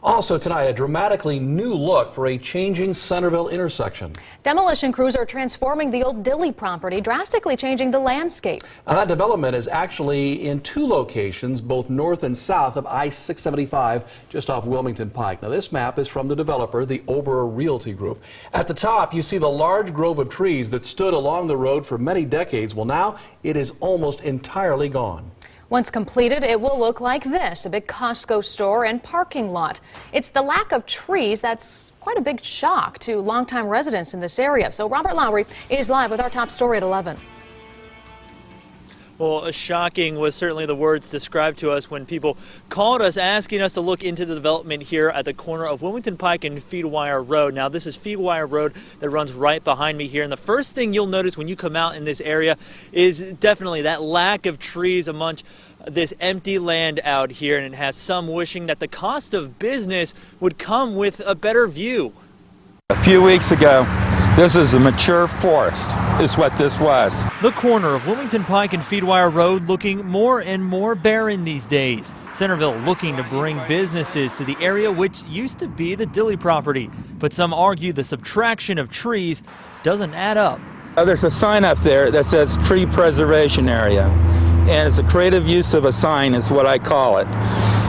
Also tonight, a dramatically new look for a changing Centerville intersection. Demolition crews are transforming the old Dilly property, drastically changing the landscape. Now, that development is actually in two locations, both north and south of I-675, just off Wilmington Pike. Now, this map is from the developer, the Oberer Realty Group. At the top, you see the large grove of trees that stood along the road for many decades. Well, now it is almost entirely gone. Once completed, it will look like this, a big Costco store and parking lot. It's the lack of trees that's quite a big shock to longtime residents in this area. So Robert Lowry is live with our top story at 11. Well, shocking was certainly the words described to us when people called us asking us to look into the development here at the corner of Wilmington Pike and Feedwire Road. Now, this is Feedwire Road that runs right behind me here. And the first thing you'll notice when you come out in this area is definitely that lack of trees amongst this empty land out here. And it has some wishing that the cost of business would come with a better view. A few weeks ago, this is a mature forest, is what this was. The corner of Wilmington Pike and Feedwire Road looking more and more barren these days. Centerville looking to bring businesses to the area which used to be the Dilly property. But some argue the subtraction of trees doesn't add up. There's a sign up there that says tree preservation area. And it's a creative use of a sign is what I call it.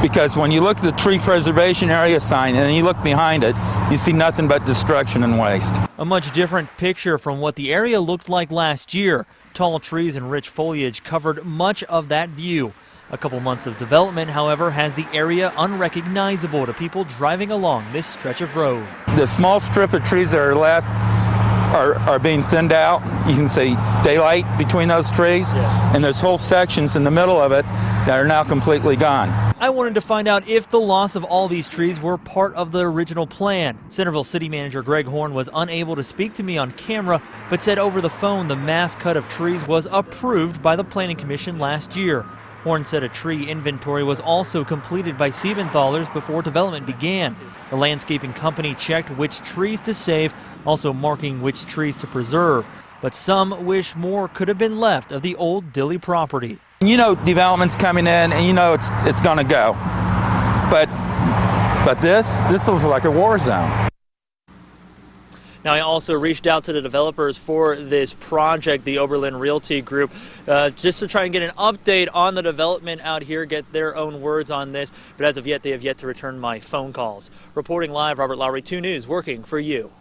Because when you look at the tree preservation area sign and then you look behind it, you see nothing but destruction and waste. A much different picture from what the area looked like last year. Tall trees and rich foliage covered much of that view. A couple months of development, however, has the area unrecognizable to people driving along this stretch of road. The small strip of trees that are left are being thinned out. You can see daylight between those trees, and there's whole sections in the middle of it that are now completely gone. I wanted to find out if the loss of all these trees were part of the original plan. Centerville City Manager Greg Horn was unable to speak to me on camera, but said over the phone the mass cut of trees was approved by the Planning Commission last year. Horn said a tree inventory was also completed by Siebenthalers before development began. The landscaping company checked which trees to save, also marking which trees to preserve. But some wish more could have been left of the old Dilly property. You know development's coming in and you know it's gonna go. But this looks like a war zone. Now, I also reached out to the developers for this project, the Oberlin Realty Group, just to try and get an update on the development out here, get their own words on this. But as of yet, they have yet to return my phone calls. Reporting live, Robert Lowry, 2 News, working for you.